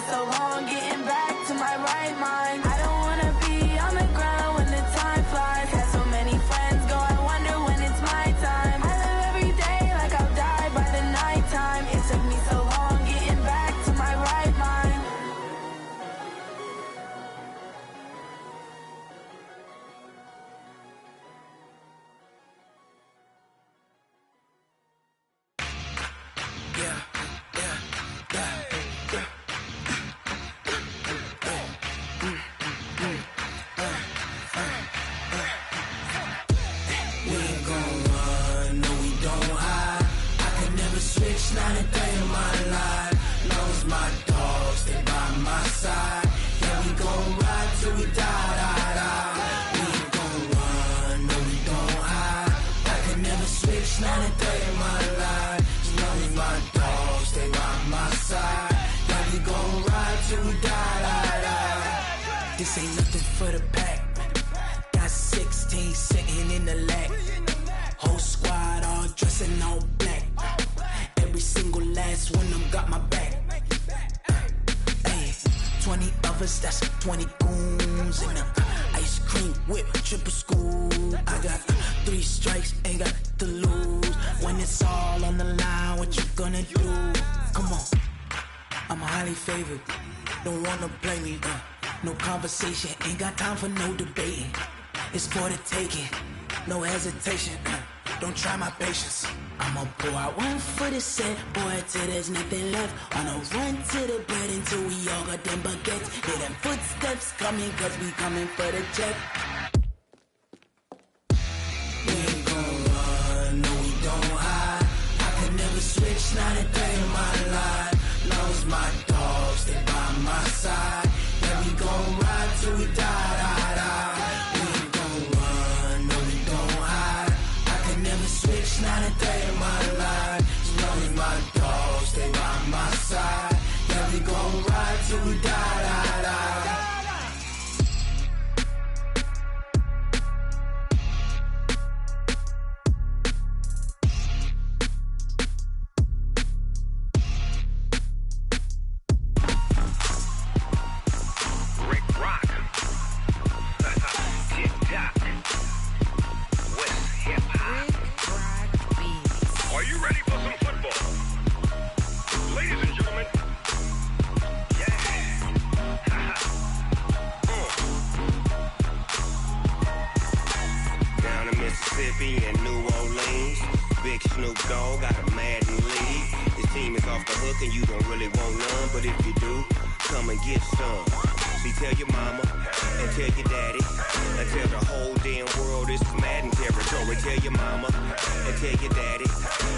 so long getting back to my right mind. I don't wanna be on the ground when the time flies. Had so many friends go, I wonder when it's my time. I live every day like I'll die by the nighttime. It took me so long getting back to my right mind. Not a day in my life. Long as my dogs stay by my side. Yeah, we gon' ride till we die, die, die. We ain't gon' run, no, we don't hide. I can never switch, not a day in my life. As long as my dogs stay by my side. Yeah, we gon' ride till we die, die, die. This ain't nothing for the pack. Got 16 sitting in the lag. Whole squad all dressing all black. Every single last one of them got my back. Hey, 20 of us, that's 20 goons in the ice cream whip, triple scoop. I got 3 strikes, ain't got to lose. When it's all on the line, what you gonna do? Come on, I'm highly favored. Don't wanna play me, no conversation, ain't got time for no debating. It's for the taking, no hesitation. Don't try my patience. I'ma pour out one for the set, boy, till there's nothing left. I'ma run to the bread until we all got them baguettes. Hear them footsteps coming, cause we coming for the check. We ain't gon' run, no, we don't hide. I can never switch, not a day in my life. Long as my dogs stay by my side. Yeah, we gon' ride till we die, die, die. We ain't gon' run, no, we don't hide. I can never switch, not a day in my life. As long as my dogs stay by my side. Yeah, we gon' ride till we die, die, die. And New Orleans, Big Snoop Dogg got a Madden lead. His team is off the hook and you don't really want none, but if you do, come and get some. See, tell your mama and tell your daddy and tell the whole damn world this is Madden territory. Tell your mama and tell your daddy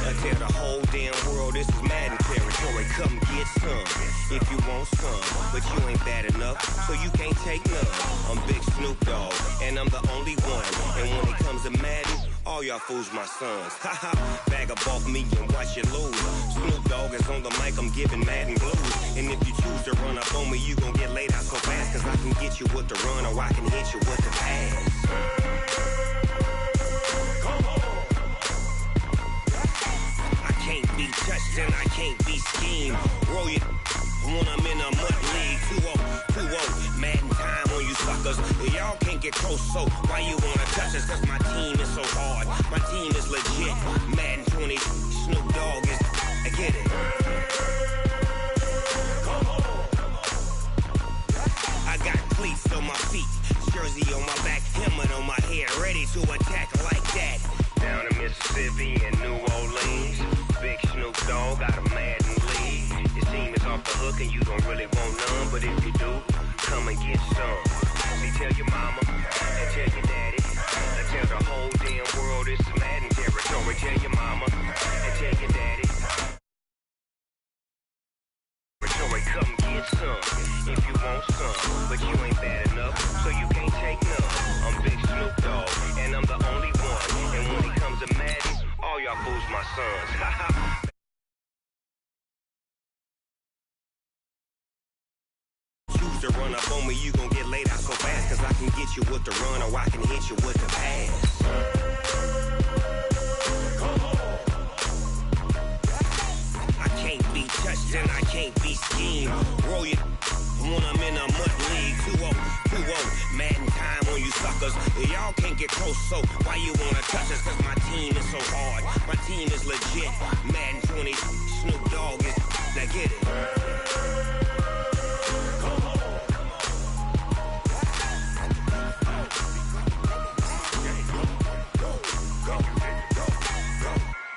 and tell the whole damn world this is Madden territory. Come get some if you want some, but you ain't bad enough, so you can't take none. I'm Big Snoop Dogg and I'm the only one, and when it comes to Madden, all y'all fools my sons. Haha, bag up off me and watch you lose. Snoop Dogg is on the mic, I'm giving Madden blues. And if you choose to run up on me, you gon' get laid out so fast, cause I can get you with the run or I can hit you with the pass. I can't be touched and I can't be schemed. Roll you when I'm in a mud league. 2-0, Madden time on you suckers. Y'all can't get close, so why you wanna touch us? Cause my team is so hard, my team is legit. Madden 20, Snoop Dogg is, I get it. I got cleats on my feet, jersey on my back, helmet on my head, ready to attack like that. Down in Mississippi and New Orleans, Big Snoop Dogg got a Madden lead. His team is off the hook and you don't really want none, but if you do, come and get some. See, tell your mama and tell your daddy and tell the whole damn world this is Madden territory. Tell your mama and tell your daddy. Come get some if you want some, but you ain't bad enough, so you can't take none. I'm Big Snoop Dogg and I'm the only one, and when it comes to Madden, all y'all fools my sons. Choose to run up on me, you gon' get laid out so fast, cause I can get you with the run or I can hit you with the pass. I can't be touched and I can't be schemed. Roll you brothers. Y'all can't get close, so why you wanna touch us? Cause my team is so hard. My team is legit. Madden 20, Snoop Dogg is. Now get it.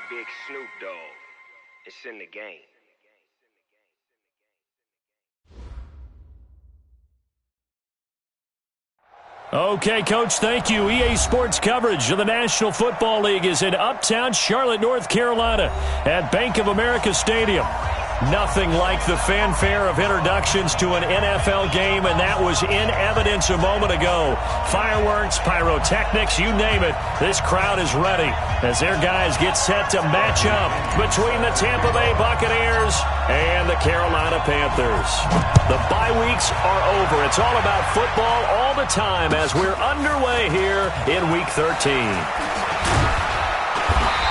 Big Snoop Dogg. It's in the game. Okay, Coach, thank you. EA Sports coverage of the National Football League is in uptown Charlotte, North Carolina at Bank of America Stadium. Nothing like the fanfare of introductions to an NFL game, and that was in evidence a moment ago. Fireworks, pyrotechnics, you name it. This crowd is ready as their guys get set to match up between the Tampa Bay Buccaneers and the Carolina Panthers. The bye weeks are over. It's all about football all the time as we're underway here in Week 13.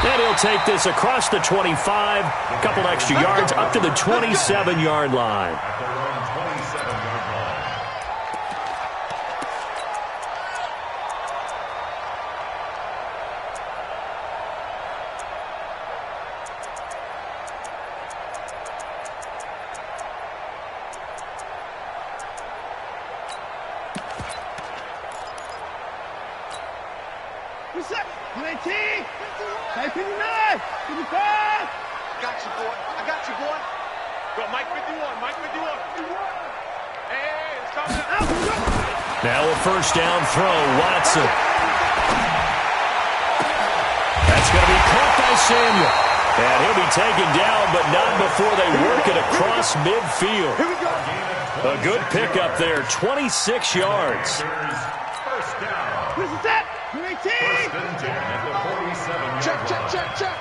And he'll take this across the 25, a couple extra yards, up to the 27-yard line. Now a first down throw, Watson. That's going to be caught by Samuel. And he'll be taken down, but not before they work it across midfield. A good pickup there, 26 yards. First down. This is it. First and 10 at the 47. Check.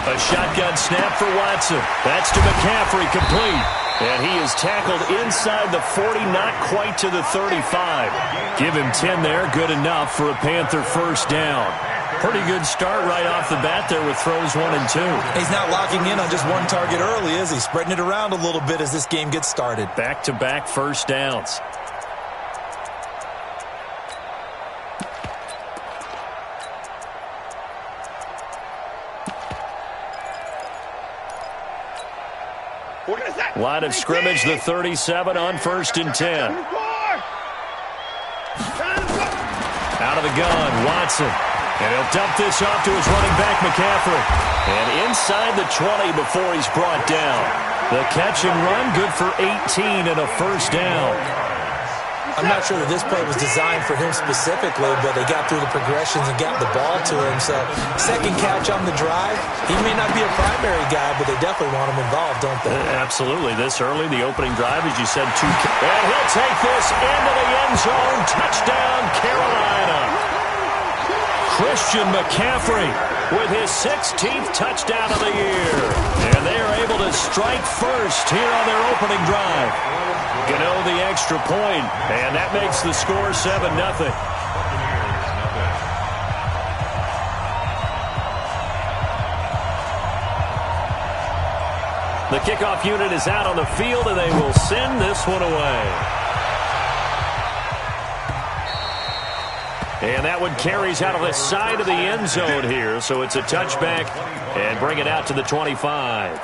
A shotgun snap for Watson. That's to McCaffrey, complete. And he is tackled inside the 40, not quite to the 35. Give him 10 there, good enough for a Panther first down. Pretty good start right off the bat there with throws 1 and 2. He's not locking in on just one target early, is he? Spreading it around a little bit as this game gets started. Back-to-back first downs. Line of scrimmage, the 37 on first and 10. Out of the gun, Watson. And he'll dump this off to his running back, McCaffrey. And inside the 20 before he's brought down. The catch and run, good for 18 and a first down. I'm not sure that this play was designed for him specifically, but they got through the progressions and got the ball to him. So, second catch on the drive. He may not be a primary guy, but they definitely want him involved, don't they? Absolutely. This early, the opening drive, as you said, and he'll take this into the end zone. Touchdown, Carolina. Christian McCaffrey with his 16th touchdown of the year. And they are able to strike first here on their opening drive. Gano the extra point, and that makes the score 7-0. The kickoff unit is out on the field, and they will send this one away. And that one carries out of the side of the end zone here, so it's a touchback and bring it out to the 25.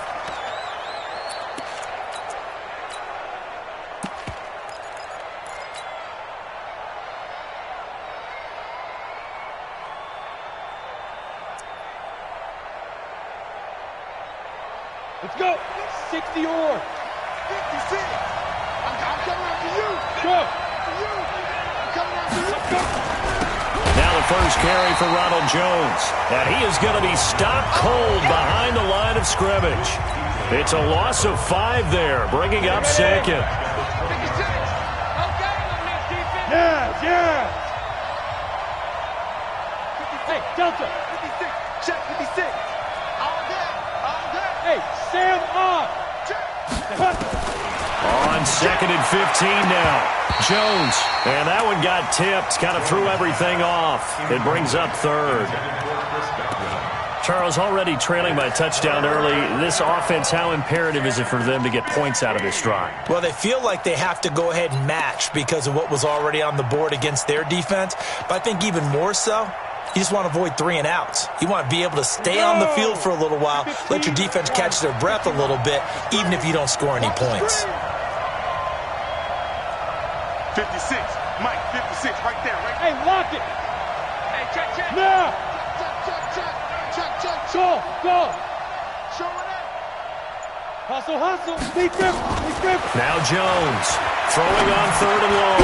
Let's go. 60 or 56. I'm coming after you. Go. I'm coming after you. Go. Now the first carry for Ronald Jones. And he is going to be stopped cold behind the line of scrimmage. It's a loss of 5 there, bringing up second. 56. Yeah. Hey, Delta. 56. Check 56. All day. Hey, Sam on. On second and 15 now. Jones. And that one got tipped. Kind of threw everything off. It brings up third. Charles, already trailing by a touchdown early. This offense, how imperative is it for them to get points out of this drive? Well, they feel like they have to go ahead and match because of what was already on the board against their defense. But I think even more so, you just want to avoid 3 and outs. You want to be able to stay on the field for a little while, let your defense catch their breath a little bit, even if you don't score any points. 56. Mike, 56, right there, right there. Hey, lock it. Hey, check. Now. Check. Go. Show it up. Hustle. Sneak them. Now Jones throwing on 3rd and long.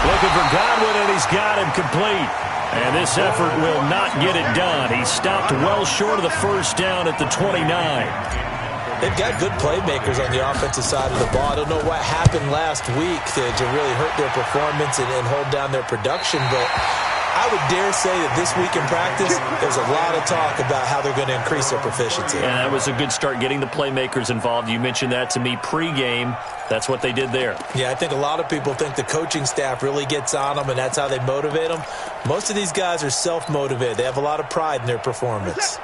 Looking for Godwin, and he's got him complete. And this effort will not get it done. He stopped well short of the first down at the 29. They've got good playmakers on the offensive side of the ball. I don't know what happened last week to really hurt their performance and hold down their production, but I would dare say that this week in practice, there's a lot of talk about how they're going to increase their proficiency. And that was a good start, getting the playmakers involved. You mentioned that to me pregame. That's what they did there. Yeah, I think a lot of people think the coaching staff really gets on them, and that's how they motivate them. Most of these guys are self-motivated. They have a lot of pride in their performance.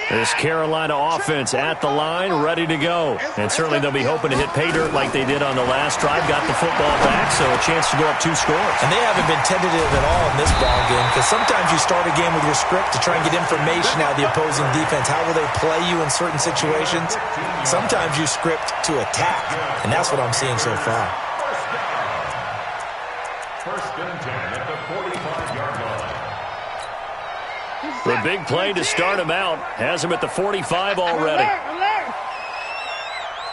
This Carolina offense at the line, ready to go. And certainly they'll be hoping to hit pay dirt like they did on the last drive. Got the football back, so a chance to go up 2 scores. And they haven't been tentative at all in this ball game, because sometimes you start a game with your script to try and get information out of the opposing defense. How will they play you in certain situations? Sometimes you script to attack, and that's what I'm seeing so far. First and 10 at the 45-yard line. The big play to start him out has him at the 45 already.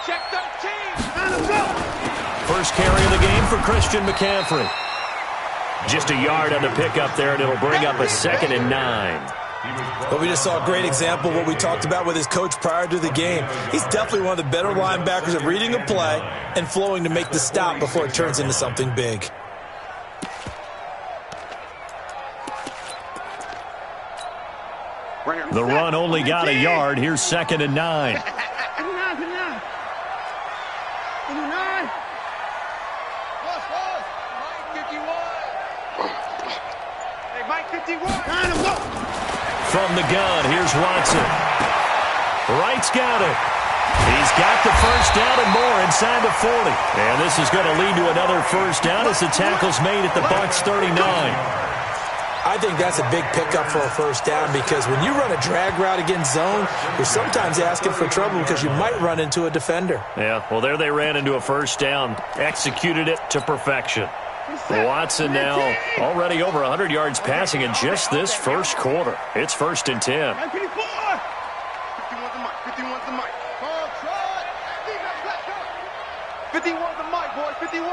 Check 13. First carry of the game for Christian McCaffrey. Just a yard on the pickup there, and it'll bring up a 2nd and 9. But we just saw a great example of what we talked about with his coach prior to the game. He's definitely one of the better linebackers at reading a play and flowing to make the stop before it turns into something big. The run only got a yard. Here's 2nd and 9. From the gun, here's Watson. Wright's got it. He's got the first down and more inside the 40. And this is going to lead to another first down as the tackle's made at the Bucs 39. I think that's a big pickup for a first down, because when you run a drag route against zone, you're sometimes asking for trouble because you might run into a defender. Yeah, well, there they ran into a first down. Executed it to perfection. Watson now already over 100 yards passing in just this first quarter. It's 1st and 10. 51's the mic. 51's the mic, boy. 51.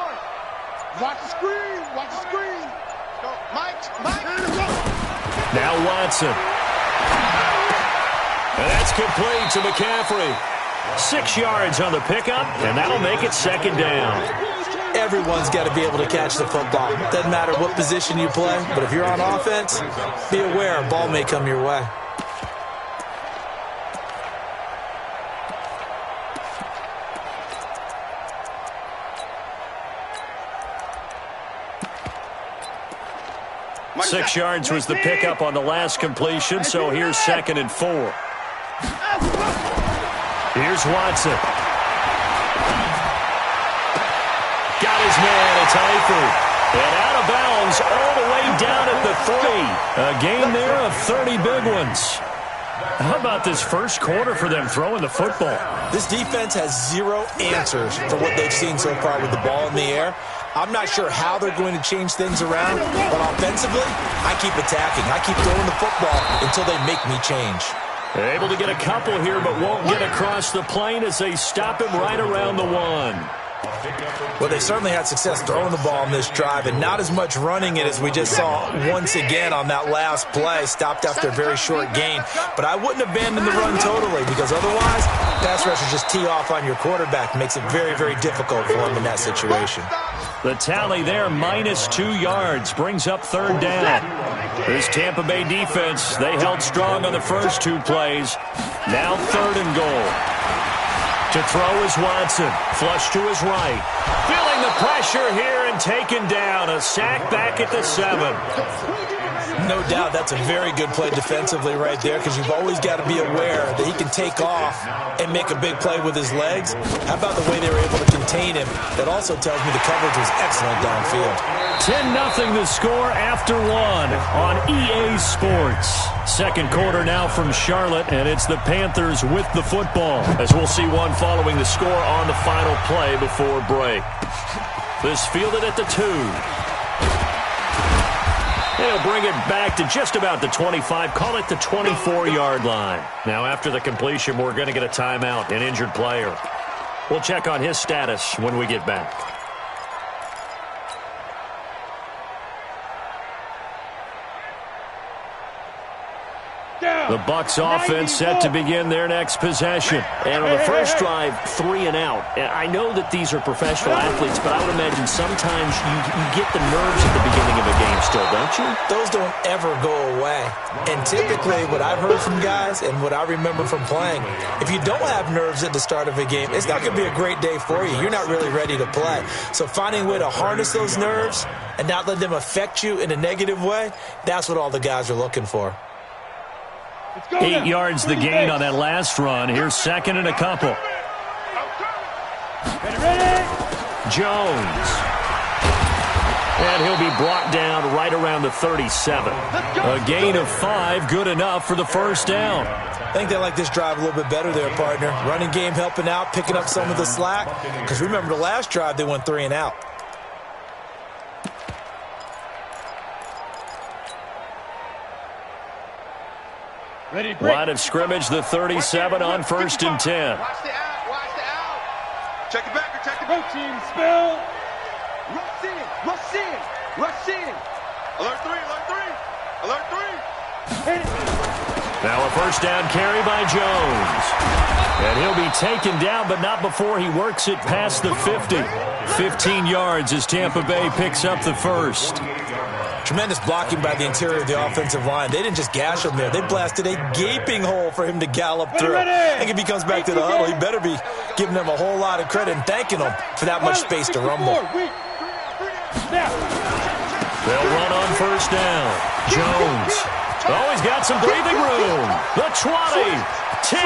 Watch the screen. Go, Mike. Now Watson. And that's complete to McCaffrey. 6 yards on the pickup, and that'll make it 2nd down. Everyone's got to be able to catch the football. Doesn't matter what position you play, but if you're on offense, be aware a ball may come your way. Six yards was the pickup on the last completion, so here's 2nd and 4. Here's Watson. Got his man, it's Eifert. And out of bounds all the way down at the 3. A gain there of 30 big ones. How about this first quarter for them throwing the football? This defense has 0 answers for what they've seen so far with the ball in the air. I'm not sure how they're going to change things around, but offensively, I keep attacking. I keep throwing the football until they make me change. They're able to get a couple here, but won't get across the plane as they stop him right around the 1. Well, they certainly had success throwing the ball in this drive, and not as much running it as we just saw once again on that last play, stopped after a very short gain. But I wouldn't abandon the run totally, because otherwise, pass rushers just tee off on your quarterback. Makes it very, very difficult for him in that situation. The tally there, -2 yards, brings up 3rd down. This Tampa Bay defense, they held strong on the first 2 plays. Now 3rd and goal. To throw is Watson. Flush to his right. Feeling the pressure here and taken down. A sack back at the 7. No doubt that's a very good play defensively right there, because you've always got to be aware that he can take off and make a big play with his legs. How about the way they were able to contain him? That also tells me the coverage was excellent downfield. 10-0 the score after one on EA Sports. Second quarter now from Charlotte, and it's the Panthers with the football, as we'll see one following the score on the final play before break. This fielded at the 2. They'll bring it back to just about the 25, call it the 24-yard line. Now, after the completion, we're going to get a timeout, an injured player. We'll check on his status when we get back. The Bucs offense set to begin their next possession. And on the first drive, 3 and out. I know that these are professional athletes, but I would imagine sometimes you get the nerves at the beginning of a game still, don't you? Those don't ever go away. And typically what I've heard from guys and what I remember from playing, if you don't have nerves at the start of a game, it's not going to be a great day for you. You're not really ready to play. So finding a way to harness those nerves and not let them affect you in a negative way, that's what all the guys are looking for. 8 yards the gain on that last run. Here's second and a couple. Jones. And he'll be brought down right around the 37. A gain of 5, good enough for the first down. I think they like this drive a little bit better there, partner. Running game helping out, picking up some of the slack. Because remember, the last drive they went 3 and out. Line of scrimmage, the 37 on 1st and 10. Watch the out. Check it back, check it back. Team spell. Rush in. Alert 3. Now a first down carry by Jones. And he'll be taken down, but not before he works it past the 50. 15 yards as Tampa Bay picks up the first. Tremendous blocking by the interior of the offensive line. They didn't just gash him there. They blasted a gaping hole for him to gallop through. I think if he comes back to the huddle, he better be giving them a whole lot of credit and thanking them for that much space to rumble. They'll run on first down. Jones. Oh, he's got some breathing room. The 20, 10,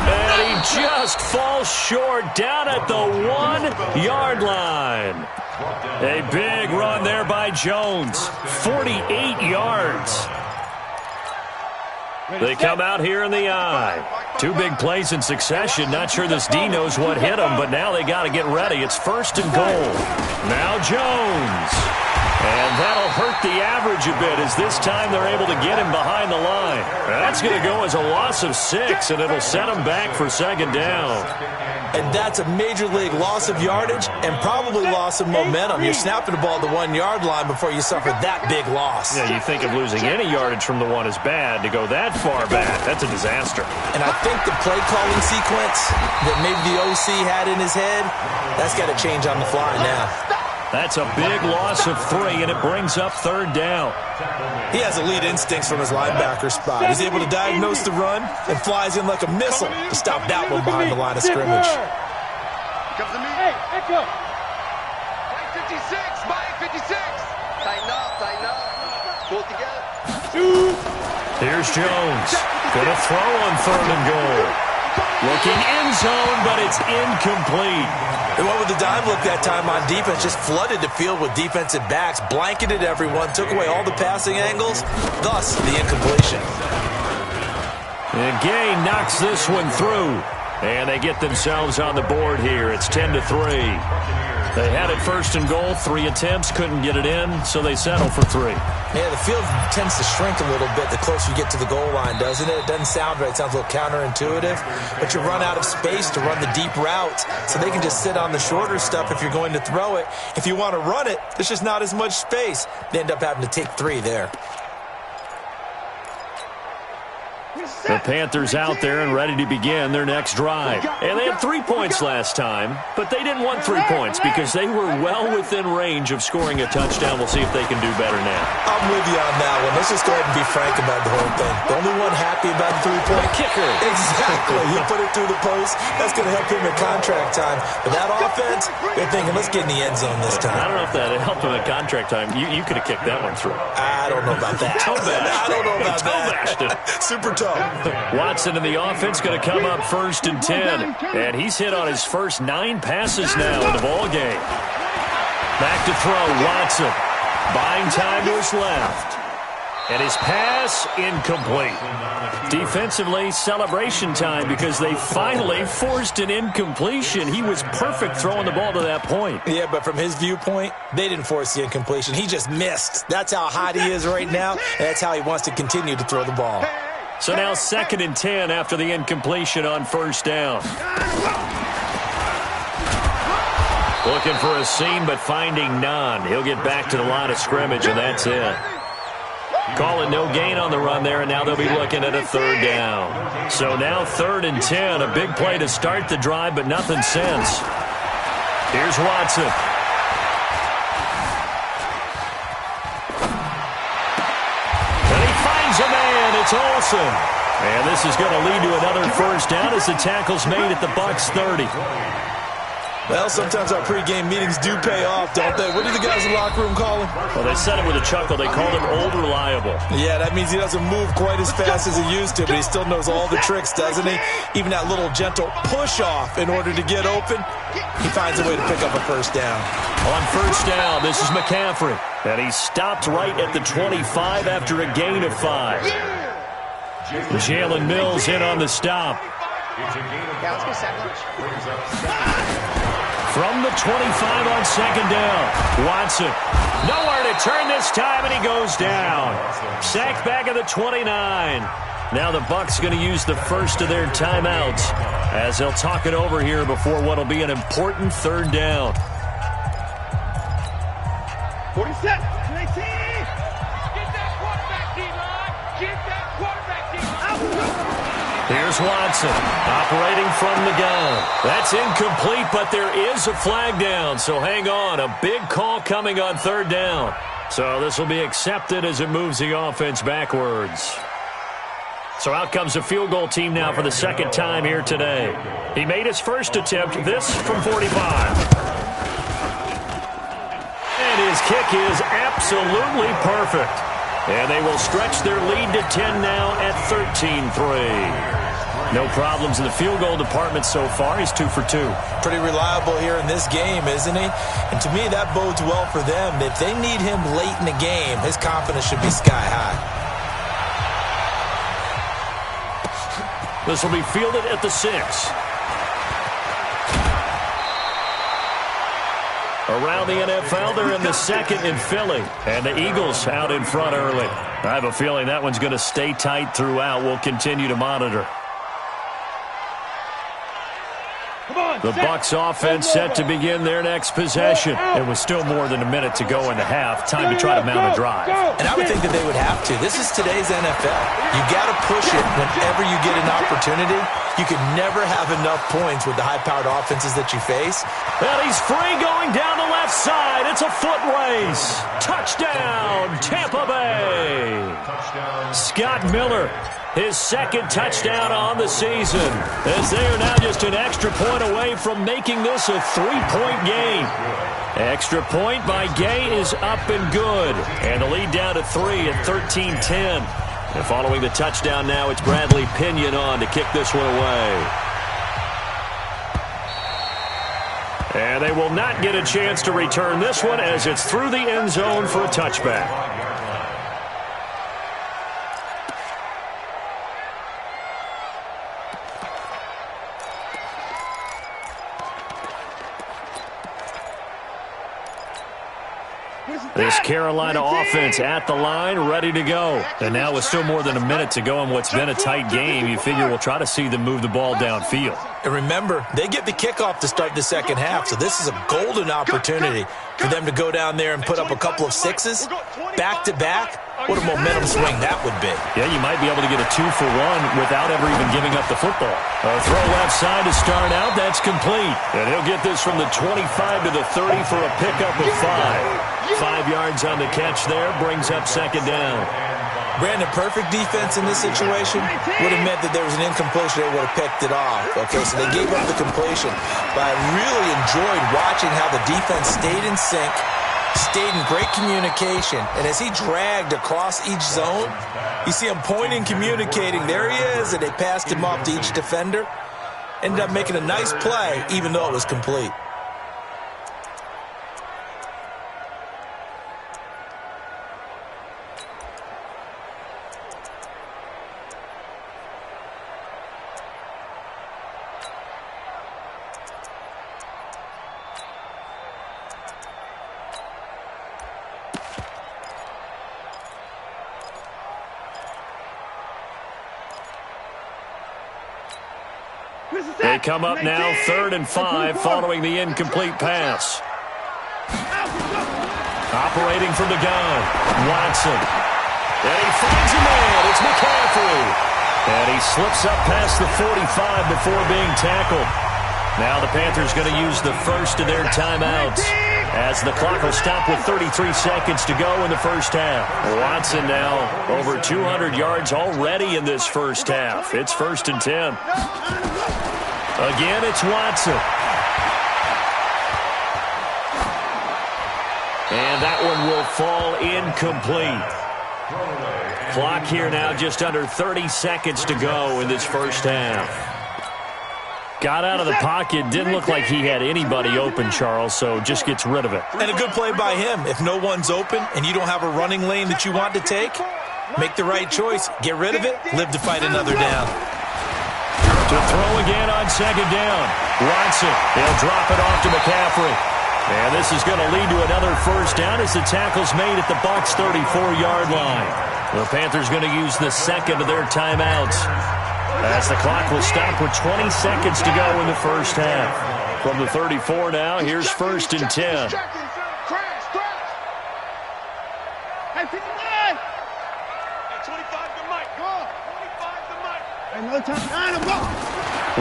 and he just falls short down at the 1-yard line. A big run there by Jones. 48 yards. They come out here in the eye. 2 big plays in succession. Not sure this D knows what hit him, but now they got to get ready. It's 1st and goal. Now Jones. And that'll hurt the average a bit, as this time they're able to get him behind the line. That's going to go as a loss of 6, and it'll set him back for 2nd down. And that's a major league loss of yardage and probably loss of momentum. You're snapping the ball at the 1-yard line before you suffer that big loss. Yeah, you think of losing any yardage from the 1 is bad. To go that far back, that's a disaster. And I think the play calling sequence that maybe the OC had in his head, that's got to change on the fly now. That's a big loss of 3, and it brings up 3rd down. He has elite instincts from his linebacker spot. He's able to diagnose the run and flies in like a missile to stop that one behind the line of scrimmage. Comes to me. Hey, echo. Mike 56, Mike 56. Tighten up. Pull together. Here's Jones. Gonna throw on 3rd and goal. Looking end zone, but it's incomplete. They went with the dime look that time on defense, just flooded the field with defensive backs, blanketed everyone, took away all the passing angles, thus the incompletion. And Gay knocks this one through, and they get themselves on the board here. It's 10-3. They had it 1st and goal, 3 attempts, couldn't get it in, so they settle for 3. Yeah, the field tends to shrink a little bit the closer you get to the goal line, doesn't it? It doesn't sound right. It sounds a little counterintuitive. But you run out of space to run the deep routes, so they can just sit on the shorter stuff if you're going to throw it. If you want to run it, there's just not as much space. They end up having to take 3 there. The Panthers out there and ready to begin their next drive. And they had 3 points last time, but they didn't want 3 points because they were well within range of scoring a touchdown. We'll see if they can do better now. I'm with you on that one. Let's just go ahead and be frank about the whole thing. The only one happy about the 3-point kicker. Exactly. He put it through the post. That's going to help him at contract time. But that offense, they're thinking, let's get in the end zone this time. I don't know if that helped him at contract time. You could have kicked that one through. I don't know about that. I don't know about that. Super tough. Watson in the offense going to come up 1st and 10. And he's hit on his first 9 passes now in the ball game. Back to throw, Watson. Buying time to his left. And his pass incomplete. Defensively, celebration time because they finally forced an incompletion. He was perfect throwing the ball to that point. Yeah, but from his viewpoint, they didn't force the incompletion. He just missed. That's how hot he is right now, and that's how he wants to continue to throw the ball. So now 2nd and 10 after the incompletion on 1st down. Looking for a seam, but finding none. He'll get back to the line of scrimmage, and that's it. Calling no gain on the run there, and now they'll be looking at a 3rd down. So now 3rd and 10, a big play to start the drive, but nothing since. Here's Watson. And he finds a man. It's Olsen. And this is going to lead to another 1st down as the tackle's made at the Bucs 30. Well, sometimes our pregame meetings do pay off, don't they? What do the guys in the locker room call him? Well, they said it with a chuckle. They called him Old Reliable. Yeah, that means he doesn't move quite as fast as he used to, but he still knows all the tricks, doesn't he? Even that little gentle push-off in order to get open, he finds a way to pick up a 1st down. On 1st down, this is McCaffrey. And he stopped right at the 25 after a gain of 5. Jalen Mills in on the stop. From the 25 on 2nd down, Watson. Nowhere to turn this time, and he goes down. Sacked back at the 29. Now the Bucs going to use the first of their timeouts as they'll talk it over here before what will be an important 3rd down. 40 set. 19. Get that quarterback, D-line. Get that quarterback, D-line. Here's Watson, operating from the gun. That's incomplete, but there is a flag down, so hang on. A big call coming on 3rd down. So this will be accepted as it moves the offense backwards. So out comes the field goal team now for the 2nd time here today. He made his first attempt, this from 45. And his kick is absolutely perfect. And they will stretch their lead to 10 now at 13-3. No problems in the field goal department so far. He's 2 for 2. Pretty reliable here in this game, isn't he? And to me, that bodes well for them. If they need him late in the game, his confidence should be sky high. This will be fielded at the 6. Around the NFL, they're in the 2nd in Philly. And the Eagles out in front early. I have a feeling that one's going to stay tight throughout. We'll continue to monitor. The Bucs offense set to begin their next possession. It was still more than a minute to go in the half. Time to try to mount a drive. And I would think that they would have to. This is today's NFL. You got to push it whenever you get an opportunity. You can never have enough points with the high-powered offenses that you face. And he's free going down the left side. It's a foot race. Touchdown, Tampa Bay. Scott Miller, his 2nd touchdown on the season, as they are now just an extra point away from making this a 3-point game. Extra point by Gay is up and good. And the lead down to 3 at 13-10. And following the touchdown now, it's Bradley Pinion on to kick this one away. And they will not get a chance to return this one as it's through the end zone for a touchback. This Carolina offense at the line, ready to go. And now with still more than a minute to go in what's been a tight game, you figure we'll try to see them move the ball downfield. And remember, they get the kickoff to start the 2nd half, so this is a golden opportunity for them to go down there and put up a couple of 6s back-to-back What a momentum swing that would be. Yeah, you might be able to get a 2-for-1 without ever even giving up the football. A throw left side to start out. That's complete. And he'll get this from the 25 to the 30 for a pickup of 5. 5 yards on the catch there. Brings up second down. Brandon, perfect defense in this situation would have meant that there was an incompletion. They would have picked it off. Okay, so they gave up the completion. But I really enjoyed watching how the defense stayed in sync, stayed in great communication, and as he dragged across each zone, you see him pointing, communicating. There he is, and they passed him off to each defender. Ended up making a nice play, even though it was complete. They come up now, 3rd and 5, following the incomplete pass. Operating from the gun, Watson. And he finds a man. It's McCaffrey. And he slips up past the 45 before being tackled. Now the Panthers going to use the first of their timeouts, as the clock will stop with 33 seconds to go in the first half. Watson now over 200 yards already in this first half. It's 1st and 10. Again, it's Watson. And that one will fall incomplete. Clock here now just under 30 seconds to go in this first half. Got out of the pocket. Didn't look like he had anybody open, Charles, so just gets rid of it. And a good play by him. If no one's open and you don't have a running lane that you want to take, make the right choice. Get rid of it. Live to fight another down. To throw again on second down. Watson, he'll drop it off to McCaffrey. And this is going to lead to another first down as the tackle's made at the Bucs' 34-yard line. The Panthers going to use the second of their timeouts, as the clock will stop with 20 seconds to go in the first half. From the 34 now, here's 1st and 10.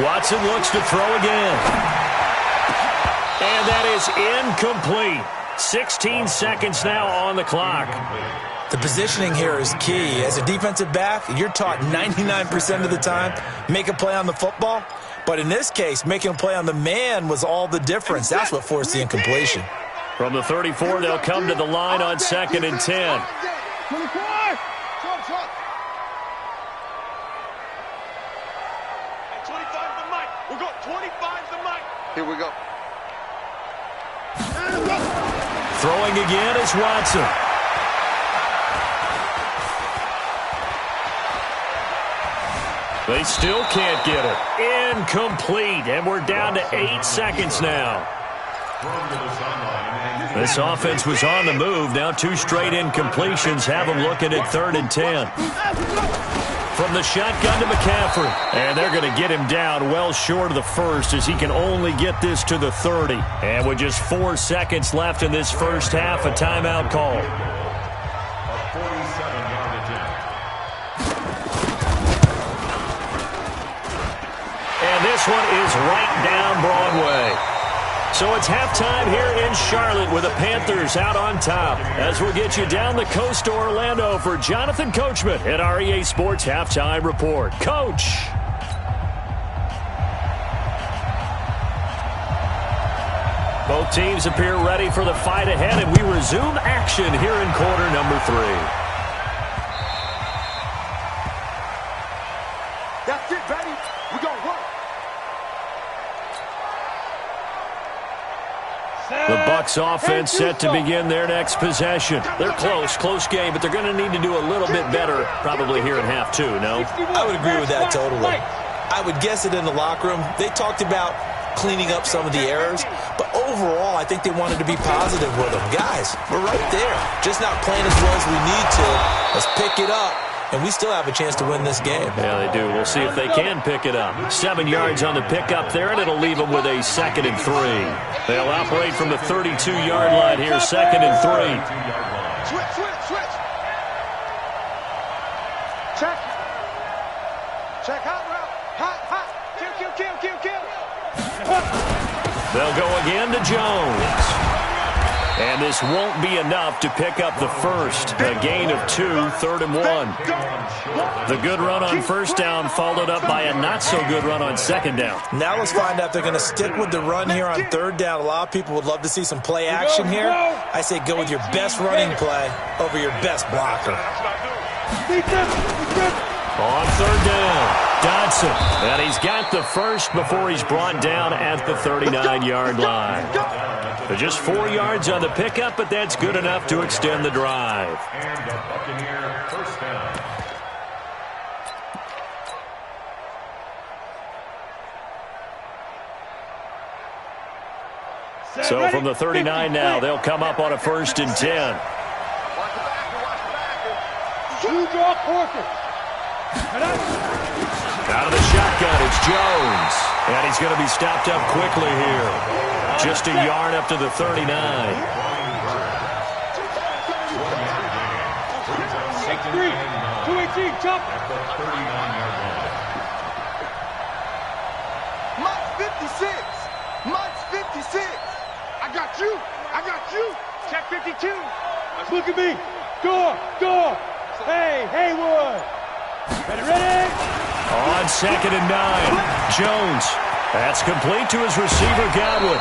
Watson looks to throw again. And that is incomplete. 16 seconds now on the clock. The positioning here is key. As a defensive back, you're taught 99% of the time, make a play on the football. But in this case, making a play on the man was all the difference. That's what forced the incompletion. From the 34, they'll come to the line on 2nd and 10. 24! Here we go. Throwing again is Watson. They still can't get it. Incomplete. And we're down to 8 seconds now. This offense was on the move. Now 2 straight incompletions have them looking at 3rd and 10. From the shotgun to McCaffrey. And they're going to get him down well short of the first, as he can only get this to the 30. And with just 4 seconds left in this first half, a timeout call. And this one is right down Broadway. So it's halftime here in Charlotte with the Panthers out on top, as we'll get you down the coast to Orlando for Jonathan Coachman at our EA Sports Halftime Report. Coach. Both teams appear ready for the fight ahead, and we resume action here in quarter number 3. That's it, baby. We're going to work. The Bucs offense set to begin their next possession. They're close game, but they're going to need to do a little bit better probably here in half 2, no? I would agree with that totally. I would guess it in the locker room. They talked about cleaning up some of the errors, but overall, I think they wanted to be positive with them. Guys, we're right there. Just not playing as well as we need to. Let's pick it up. And we still have a chance to win this game. Yeah, they do. We'll see if they can pick it up. 7 yards on the pickup there, and it'll leave them with a 2nd and 3. They'll operate from the 32-yard line here, 2nd and 3. Switch. Check hot route. Hot. Kill. They'll go again to Jones. And this won't be enough to pick up the first. A gain of 2, 3rd and 1. The good run on first down followed up by a not-so-good run on second down. Now let's find out if they're going to stick with the run here on third down. A lot of people would love to see some play action here. I say go with your best running play over your best blocker. On third down, Dodson. And he's got the first before he's brought down at the 39-yard line. But just 4 yards on the pickup, but that's good enough to extend the drive. And the Buccaneer first down. So from the 39 now, they'll come up on a 1st and 10. Out of the shotgun, it's Jones. And he's going to be stopped up quickly here. Just a yard up to the 39. 6-3, 218, jump. At the 39-yard line. Much 56. I got you. Check 52. Look at me. Door. Hey, Haywood. Ready? On 2nd and 9, Jones. That's complete to his receiver, Godwin.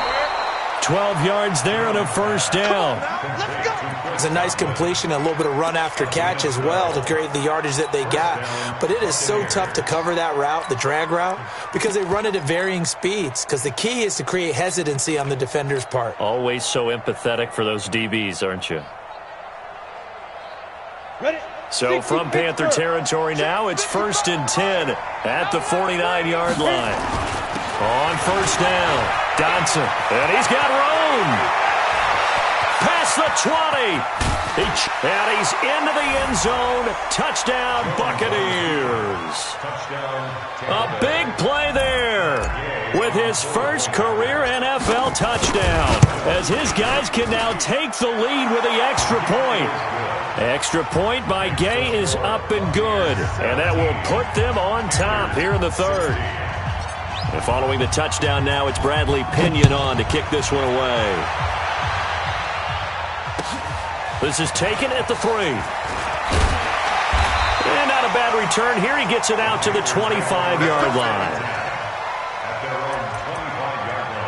12 yards there and a first down. It's a nice completion, a little bit of run after catch as well to create the yardage that they got. But it is so tough to cover that route, the drag route, because they run it at varying speeds. Because the key is to create hesitancy on the defender's part. Always so empathetic for those DBs, aren't you? Ready? So from Panther territory now, it's 1st and 10 at the 49-yard line. On first down, Dodson, and he's got room. Past the 20. And he's into the end zone. Touchdown, Buccaneers. A big play there with his first career NFL touchdown, as his guys can now take the lead with the extra point. Extra point by Gay is up and good, and that will put them on top here in the 3rd. And following the touchdown now, it's Bradley Pinion on to kick this one away. This is taken at the 3. And not a bad return here. He gets it out to the 25-yard line. At their own 25-yard line.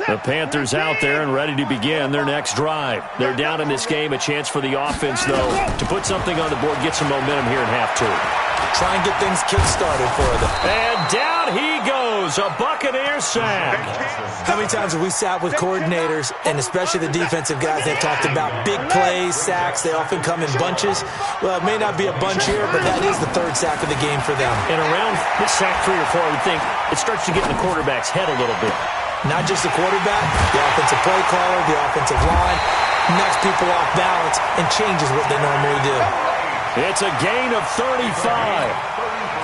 The Panthers out there and ready to begin their next drive. They're down in this game. A chance for the offense, though, to put something on the board, get some momentum here in half 2. Try and get things kick-started for them. And down he goes, a Buccaneer sack. How many times have we sat with coordinators, and especially the defensive guys, they've talked about big plays, sacks. They often come in bunches. Well, it may not be a bunch here, but that is the 3rd sack of the game for them. And around this sack 3 or 4, I would think it starts to get in the quarterback's head a little bit. Not just the quarterback, the offensive play caller, the offensive line, knocks people off balance and changes what they normally do. It's a gain of 35.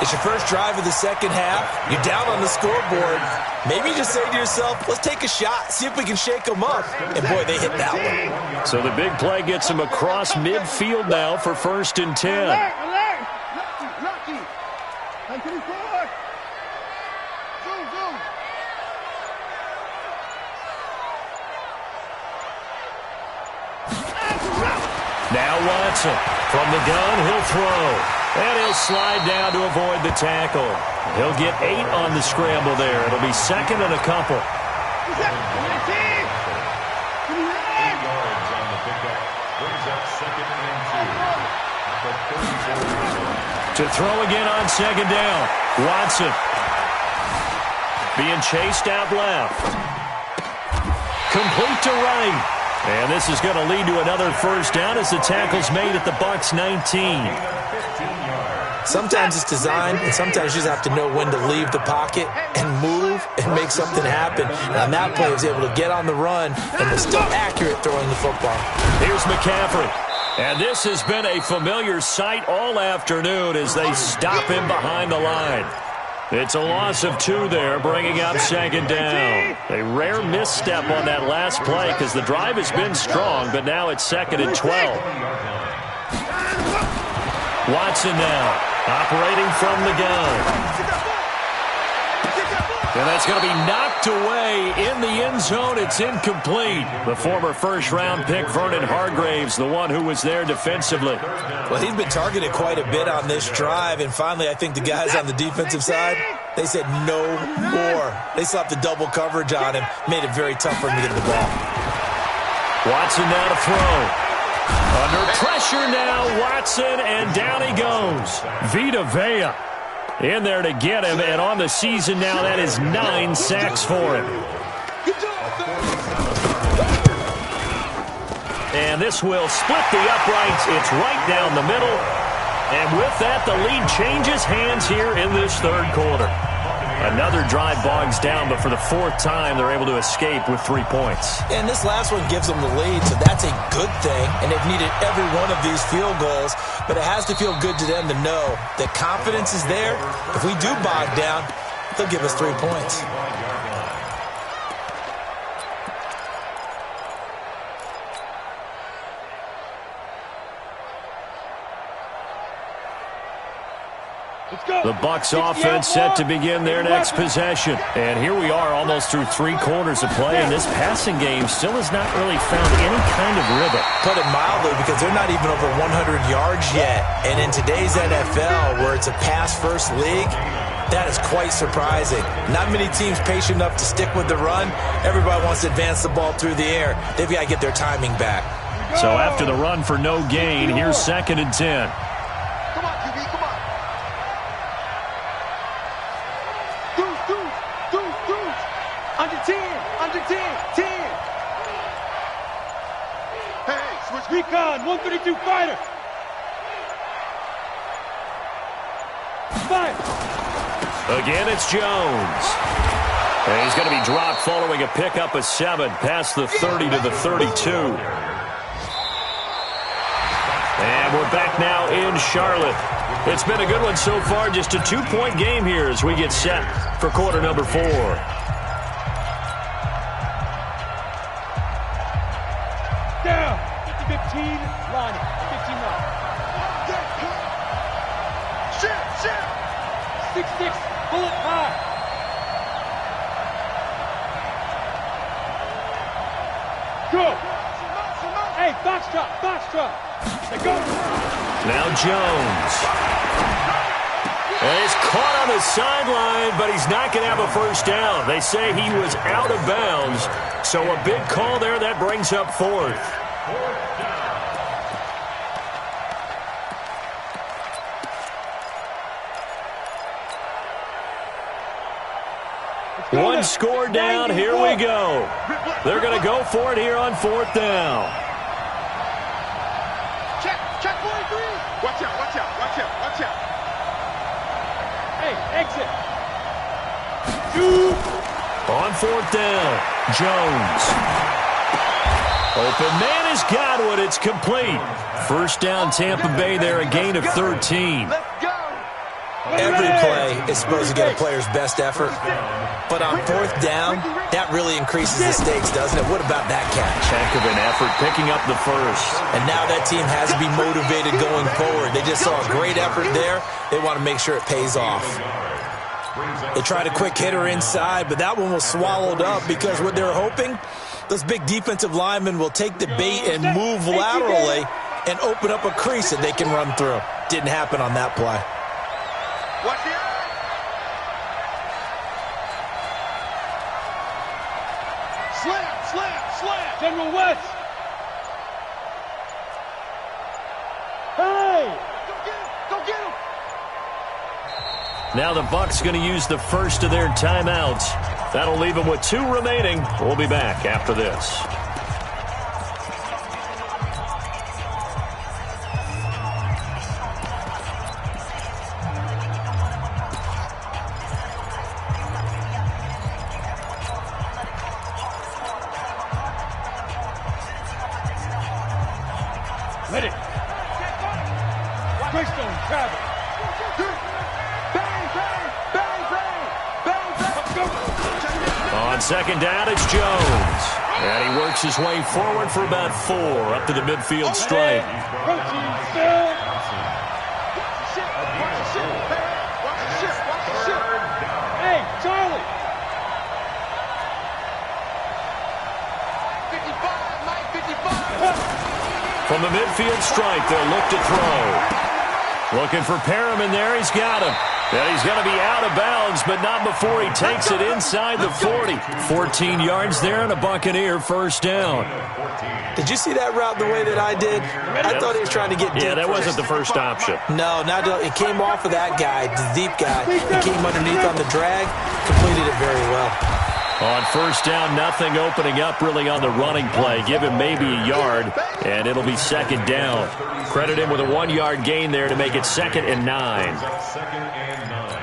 It's your first drive of the second half. You're down on the scoreboard. Maybe you just say to yourself, let's take a shot, see if we can shake them up. And, boy, they hit that one. So the big play gets him across midfield now for 1st and 10. Lucky. Zoom. Now Watson from the gun, he'll throw. And he'll slide down to avoid the tackle. He'll get 8 on the scramble there. It'll be 2nd and a couple. 8 yards on the pickup. Brings up 2nd and 2. To throw again on 2nd down. Watson being chased out left. Complete to right. And this is going to lead to another first down as the tackle's made at the Bucs 19. Sometimes it's designed, and sometimes you just have to know when to leave the pocket and move and make something happen. And on that play, he was able to get on the run and was still accurate throwing the football. Here's McCaffrey. And this has been a familiar sight all afternoon as they stop him behind the line. It's a loss of 2 there, bringing up second down. A rare misstep on that last play because the drive has been strong, but now it's 2nd and 12. Watson now, operating from the gun. And that's going to be knocked away in the end zone. It's incomplete. The former first-round pick, Vernon Hargreaves, the one who was there defensively. Well, he's been targeted quite a bit on this drive, and finally I think the guys on the defensive side, they said no more. They slapped the double coverage on him, made it very tough for him to get the ball. Watson now to throw. Under pressure now, Watson, and down he goes. Vita Vea in there to get him, and on the season now, that is 9 sacks for him. And this will split the uprights. It's right down the middle. And with that, the lead changes hands here in this third quarter. Another drive bogs down, but for the 4th time, they're able to escape with 3 points. And this last one gives them the lead, so that's a good thing. And they've needed every one of these field goals, but it has to feel good to them to know that confidence is there. If we do bog down, they'll give us 3 points. The Bucs offense set to begin their next possession. And here we are almost through 3 quarters of play, and this passing game still has not really found any kind of rhythm. Put it mildly, because they're not even over 100 yards yet. And in today's NFL, where it's a pass-first league, that is quite surprising. Not many teams patient enough to stick with the run. Everybody wants to advance the ball through the air. They've got to get their timing back. So after the run for no gain, here's 2nd and 10. Recon, 132 fighter. Fire. Again, it's Jones. And he's going to be dropped following a pickup of 7 past the 30 to the 32. And we're back now in Charlotte. It's been a good one so far. Just a 2-point game here as we get set for quarter number 4. Down. 15, line it. 15 line. Shit. 6-6, bullet high. Go. Hey, box drop. Let go. Now Jones. And he's caught on the sideline, but he's not going to have a first down. They say he was out of bounds. So a big call there that brings up 4th. One score down, here we go. They're going to go for it here on 4th down. Check 43. Watch out. Hey, exit. On 4th down, Jones. Open man has got one, it's complete. First down, Tampa Bay there, a gain of 13. Every play is supposed to get a player's best effort. But on 4th down, that really increases the stakes, doesn't it? What about that catch? Heck of an effort, picking up the first. And now that team has to be motivated going forward. They just saw a great effort there. They want to make sure it pays off. They tried a quick hitter inside, but that one was swallowed up because what they're hoping, those big defensive linemen will take the bait and move laterally and open up a crease that they can run through. Didn't happen on that play. Watch the eye. Slam. General West. Hey. Go get him. Now the Bucs going to use the first of their timeouts. That'll leave them with 2 remaining. We'll be back after this. Let it. second down, it's Jones. And he works his way forward for about 4 up to the midfield stripe. Hey, Charlie. 55. From the midfield stripe, they'll look to throw. Looking for Perriman there. He's got him. And he's going to be out of bounds, but not before he takes it inside the 40. 14 yards there and a Buccaneer first down. Did you see that route the way that I did? I thought he was trying to get deep. Yeah, that wasn't the first option. No, it came off of that guy, the deep guy. He came underneath on the drag, completed it very well. On first down, nothing opening up really on the running play. Give him maybe a yard, and it'll be second down. Credit him with a 1-yard gain there to make it 2nd and 9. Second and 9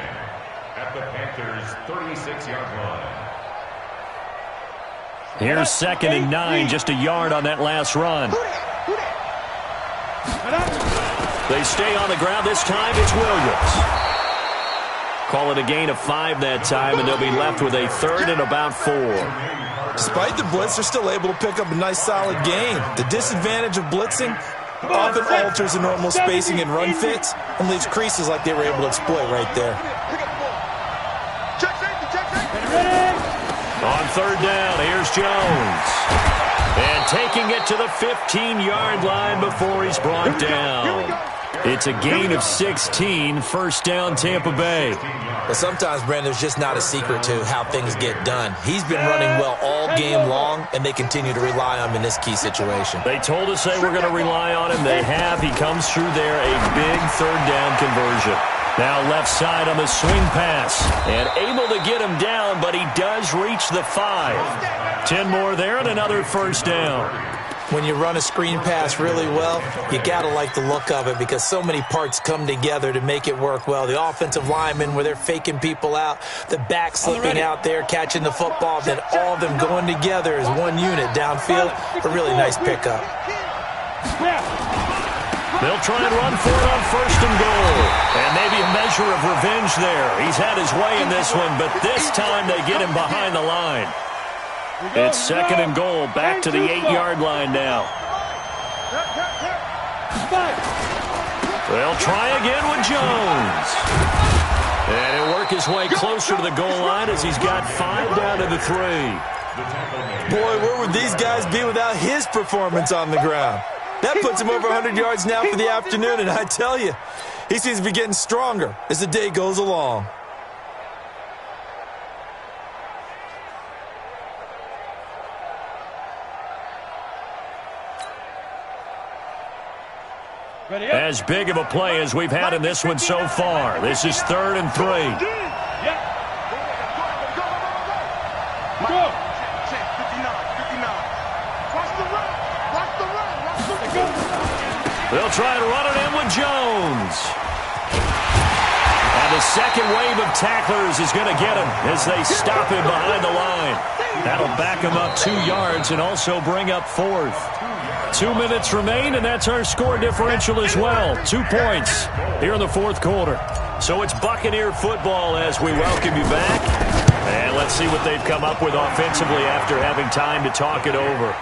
at the Panthers' 36-yard line. Here's 2nd and 9, just a yard on that last run. They stay on the ground. This time it's Williams. Call it a gain of 5 that time, and they'll be left with a 3rd and about 4. Despite the blitz, they're still able to pick up a nice solid gain. The disadvantage of blitzing often alters the normal spacing and run fits and leaves creases like they were able to exploit right there. On third down, here's Jones. And taking it to the 15-yard line before he's brought down. It's a gain of 16, first down Tampa Bay. But sometimes, Brandon, there's just not a secret to how things get done. He's been running well all game long, and they continue to rely on him in this key situation. They told us they were going to rely on him. They have. He comes through there, a big third down conversion. Now left side on the swing pass. And able to get him down, but he does reach the 5. 10 more there and another first down. When you run a screen pass really well, you got to like the look of it because so many parts come together to make it work well. The offensive linemen, where they're faking people out, the back slipping out there, catching the football, then all of them going together as one unit downfield. A really nice pickup. They'll try and run for it on 1st and goal. And maybe a measure of revenge there. He's had his way in this one, but this time they get him behind the line. It's 2nd and goal, back to the 8-yard line now. They'll try again with Jones. And he'll work his way closer to the goal line as he's got 5 down to the 3. Boy, where would these guys be without his performance on the ground? That puts him over 100 yards now for the afternoon, and I tell you, he seems to be getting stronger as the day goes along. As big of a play as we've had in this one so far. This is 3rd and 3. They'll try and run it in with Jones. And the second wave of tacklers is going to get him as they stop him behind the line. That'll back him up 2 yards and also bring up 4th. 2 minutes remain, and that's our score differential as well. 2 points here in the 4th quarter. So it's Buccaneer football as we welcome you back. And let's see what they've come up with offensively after having time to talk it over.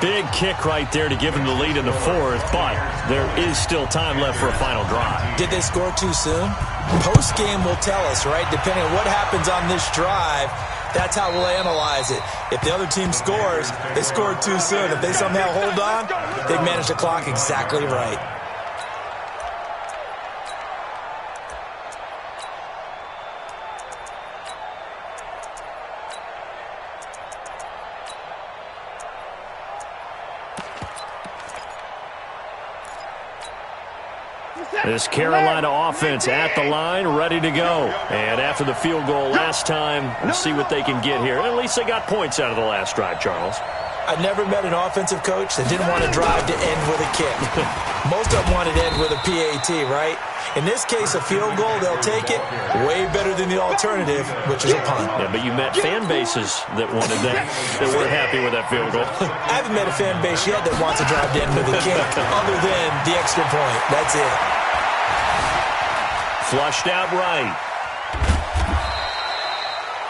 Big kick right there to give them the lead in the 4th, but there is still time left for a final drive. Did they score too soon? Post-game will tell us, right? Depending on what happens on this drive, that's how we'll analyze it. If the other team scores, they scored too soon. If they somehow hold on, they've managed the clock exactly right. This Carolina offense at the line, ready to go. And after the field goal last time, we'll see what they can get here. At least they got points out of the last drive, Charles. I've never met an offensive coach that didn't want to drive to end with a kick. Most of them wanted to end with a PAT, right? In this case, a field goal, they'll take it. Way better than the alternative, which is a punt. Yeah, but you met fan bases that wanted that weren't happy with that field goal. I haven't met a fan base yet that wants to drive to end with a kick, other than the extra point. That's it. Flushed out right.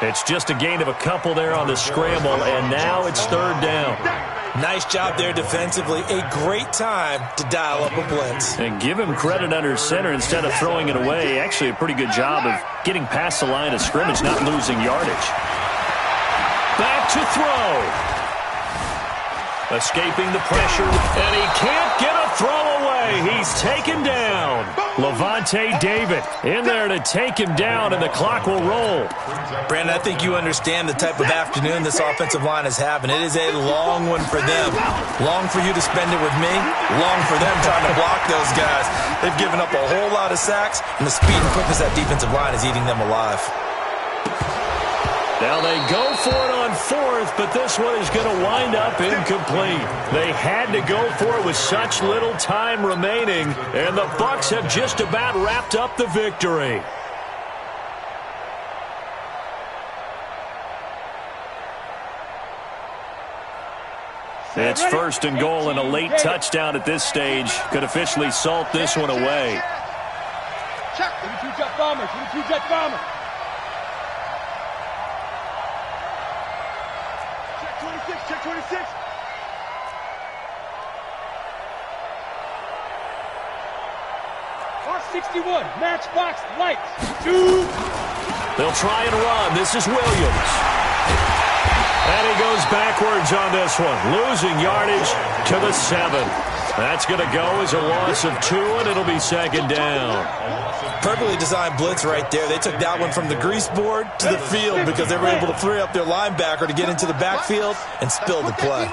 It's just a gain of a couple there on the scramble, and now it's third down. Nice job there defensively. A great time to dial up a blitz. And give him credit under center instead of throwing it away. Actually a pretty good job of getting past the line of scrimmage, not losing yardage. Back to throw. Escaping the pressure, and he can't get a throw away. He's taken down. Levante David in there to take him down, and the clock will roll. Brandon, I think you understand the type of afternoon this offensive line is having. It is a long one for them. Long for you to spend it with me. Long for them trying to block those guys. They've given up a whole lot of sacks, and the speed and quickness of that defensive line is eating them alive. Now they go for it on fourth, but this one is going to wind up incomplete. They had to go for it with such little time remaining, and the Bucs have just about wrapped up the victory. It's first and goal, and a late touchdown at this stage could officially salt this one away. Check. 22-jet bomber. 22-jet bomber. Check 26. R61, matchbox lights. 2. They'll try and run. This is Williams. And he goes backwards on this one, losing yardage to the 7. That's going to go as a loss of 2, and it'll be second down. Perfectly designed blitz right there. They took that one from the grease board to the field because they were able to free up their linebacker to get into the backfield and spill the play.